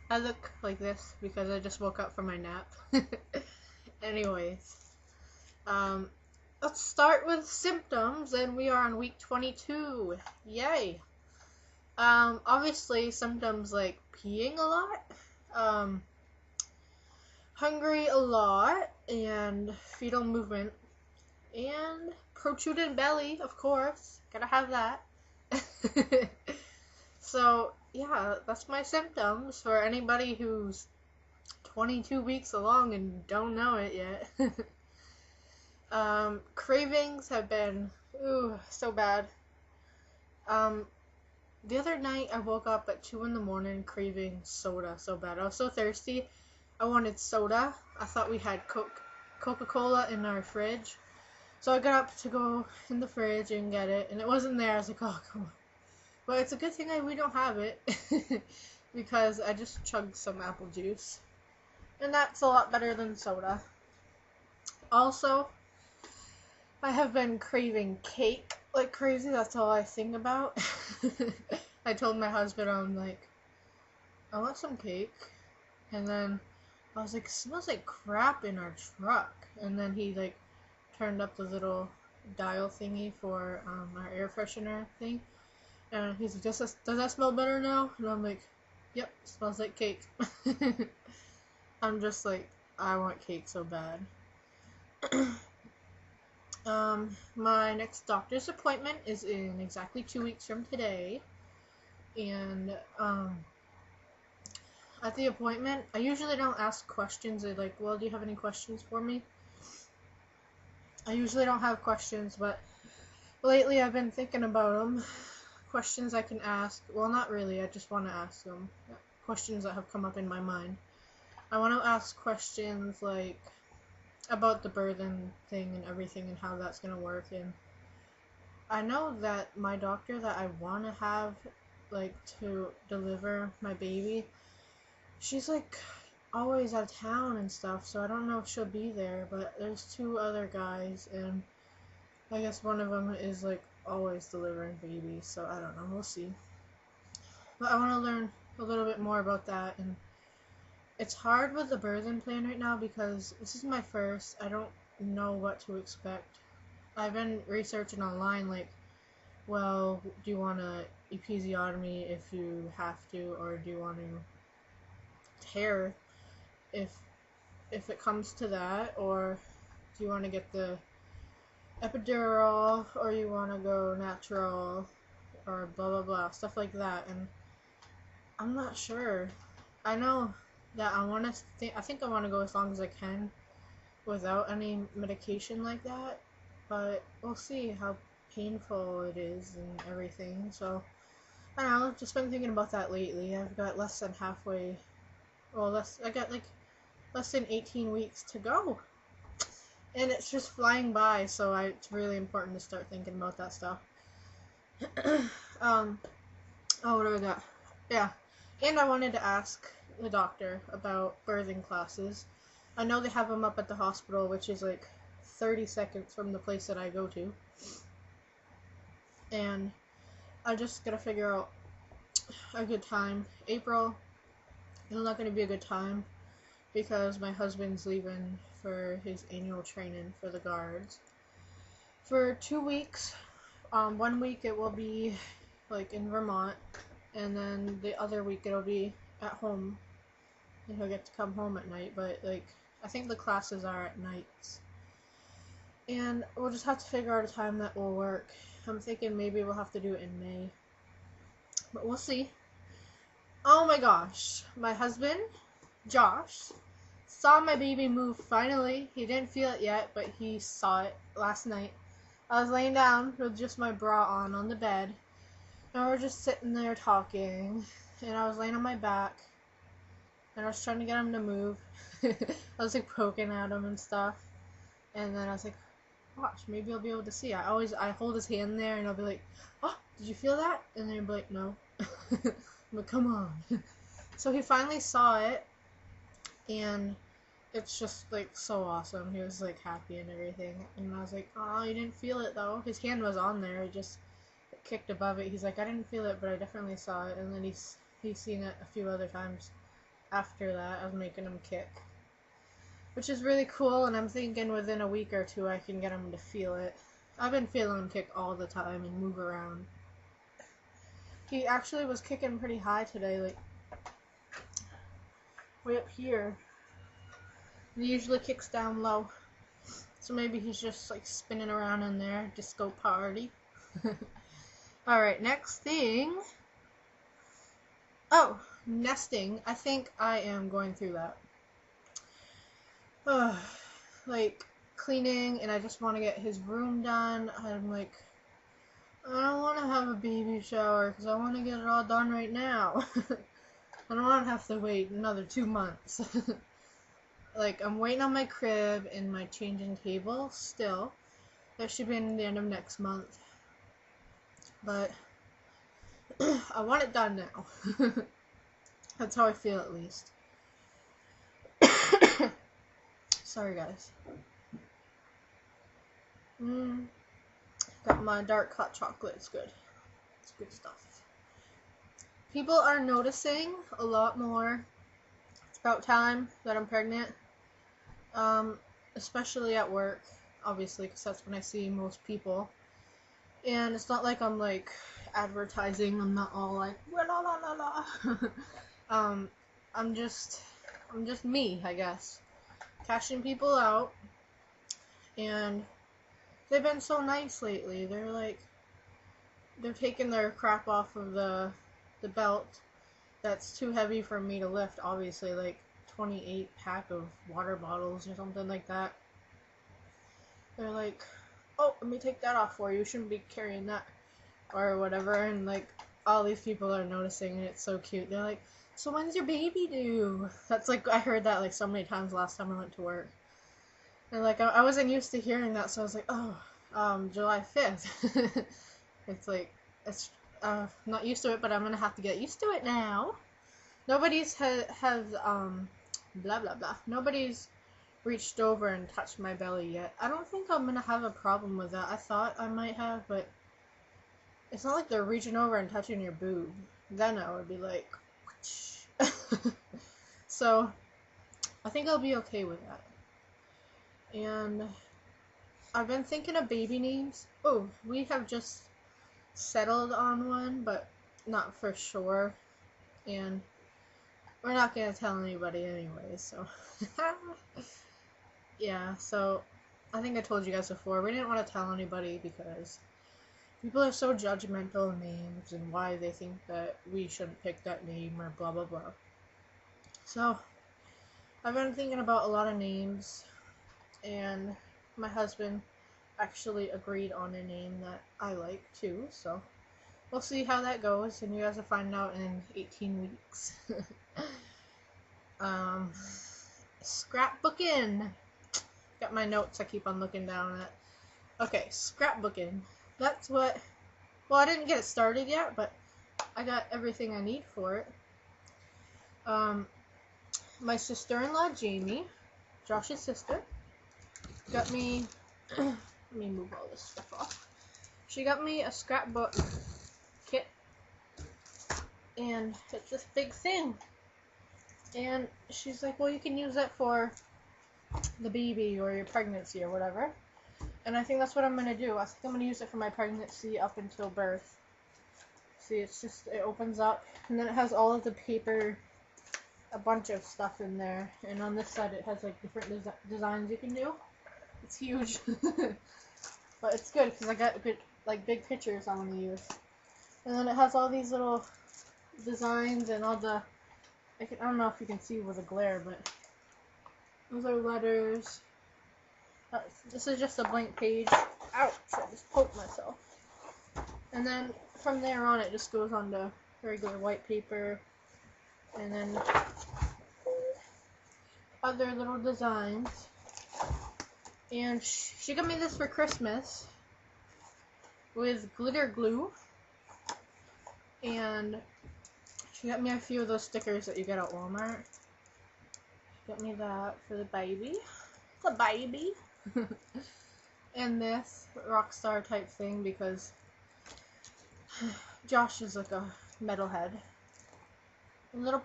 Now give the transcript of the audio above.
I look like this because I just woke up from my nap. Anyways, um, let's start with symptoms, and we are on week 22. Yay! Obviously symptoms like peeing a lot, um, hungry a lot, and fetal movement, and protruded belly, of course. Gotta have that. So, yeah, that's my symptoms for anybody who's 22 weeks along and don't know it yet. Cravings have been, ooh, so bad. The other night I woke up at 2 in the morning craving soda so bad. I was so thirsty. I wanted soda. I thought we had Coca-Cola in our fridge. So I got up to go in the fridge and get it, and it wasn't there. I was like, oh, come on. But it's a good thing we don't have it, because I just chugged some apple juice. And that's a lot better than soda. Also, I have been craving cake like crazy. That's all I think about. I told my husband, I'm like, I want some cake. And then I was like, it smells like crap in our truck. And then he like turned up the little dial thingy for our air freshener thing. And he's like, does that smell better now? And I'm like, yep, smells like cake. I'm just like, I want cake so bad. My next doctor's appointment is in exactly 2 weeks from today. And, at the appointment, I usually don't ask questions. They're like, well, do you have any questions for me? I usually don't have questions, but lately I've been thinking about them. Questions I can ask. Well, not really. I just want to ask them. Questions that have come up in my mind. I want to ask questions like about the birthing thing and everything and how that's going to work. And I know that my doctor that I want to have, like, to deliver my baby, she's like always out of town and stuff, so I don't know if she'll be there. But there's 2 other guys, and I guess one of them is like always delivering babies, so I don't know, we'll see. But I want to learn a little bit more about that. And it's hard with the birthing plan right now because this is my first. I don't know what to expect. I've been researching online, like, well, do you want a episiotomy if you have to, or do you want to tear if it comes to that, or do you want to get the epidural, or you want to go natural, or blah blah blah, stuff like that. And I'm not sure. I know that I think I want to go as long as I can without any medication like that, but we'll see how painful it is and everything. So I don't know, I've just been thinking about that lately. I've got less than halfway, well, I got like less than 18 weeks to go. And it's just flying by, so it's really important to start thinking about that stuff. Oh, what do I got? Yeah, and I wanted to ask the doctor about birthing classes. I know they have them up at the hospital, which is like 30 seconds from the place that I go to. And I just gotta figure out a good time. April is not gonna be a good time because my husband's leaving for his annual training for the guards for 2 weeks. 1 week it will be like in Vermont, and then the other week it'll be at home, and he'll get to come home at night. But like, I think the classes are at nights, and we'll just have to figure out a time that will work. I'm thinking maybe we'll have to do it in May, but we'll see. Oh my gosh, my husband Josh saw my baby move finally. He didn't feel it yet, but he saw it last night. I was laying down with just my bra on the bed, and we were just sitting there talking, and I was laying on my back, and I was trying to get him to move. I was like poking at him and stuff, and then I was like, watch, maybe I'll be able to see. I hold his hand there, and I'll be like, oh, did you feel that? And then he'll be like, no. I'm like, come on. So he finally saw it, and it's just like so awesome. He was like happy and everything, and I was like, oh, you didn't feel it though. His hand was on there, he just kicked above it. He's like, I didn't feel it, but I definitely saw it. And then he's seen it a few other times after that. I was making him kick, which is really cool, and I'm thinking within a week or two I can get him to feel it. I've been feeling him kick all the time and move around. He actually was kicking pretty high today, like way up here. He usually kicks down low. So maybe he's just like spinning around in there, disco party. Alright, next thing. Oh, nesting. I think I am going through that. Like cleaning, and I just want to get his room done. I'm like, I don't want to have a baby shower because I want to get it all done right now. I don't want to have to wait another 2 months. Like, I'm waiting on my crib and my changing table still. That should be in the end of next month. But I want it done now. That's how I feel, at least. Sorry, guys. Got my dark hot chocolate. It's good. It's good stuff. People are noticing a lot more. It's about time that I'm pregnant. Especially at work, obviously, because that's when I see most people. And it's not like I'm like advertising. I'm not all like la la la la. I'm just me, I guess, cashing people out. And they've been so nice lately. They're taking their crap off of the belt that's too heavy for me to lift, obviously, like 28 pack of water bottles or something like that. They're like, oh, let me take that off for you. You shouldn't be carrying that, or whatever. And like, all these people are noticing, and it's so cute. They're like, so when's your baby due? That's like, I heard that like so many times last time I went to work. And like, I wasn't used to hearing that, so I was like, oh, July 5th. It's like, it's not used to it, but I'm gonna have to get used to it now. Nobody's blah blah blah. Nobody's reached over and touched my belly yet. I don't think I'm gonna have a problem with that. I thought I might have, but it's not like they're reaching over and touching your boob. Then I would be like, so I think I'll be okay with that. And I've been thinking of baby names. Oh, we have just settled on one, but not for sure. And we're not gonna tell anybody anyway, so. Yeah, so I think I told you guys before, we didn't want to tell anybody because people are so judgmental of names and why they think that we shouldn't pick that name or blah blah blah. So I've been thinking about a lot of names, and my husband actually agreed on a name that I like too, so we'll see how that goes, and you guys will find out in 18 weeks. Scrapbooking. Got my notes I keep on looking down at. Okay, scrapbooking. That's what, well, I didn't get it started yet, but I got everything I need for it. My sister-in-law, Jamie, Josh's sister, got me, let me move all this stuff off. She got me a scrapbook kit, and it's this big thing. And she's like, well, you can use it for the baby or your pregnancy or whatever. And I think that's what I'm going to do. I think I'm going to use it for my pregnancy up until birth. See, it's just, it opens up, and then it has all of the paper, a bunch of stuff in there. And on this side it has like different designs you can do. It's huge. But it's good because I got good, like, big pictures I want to use. And then it has all these little designs and all the, I don't know if you can see with the glare, but those are letters. This is just a blank page. Ouch, I just poked myself. And then from there on it just goes on to regular white paper. And then other little designs. And she got me this for Christmas with glitter glue. And she got me a few of those stickers that you get at Walmart. She got me that for the baby. The baby. And this Rockstar type thing because Josh is like a metalhead. A little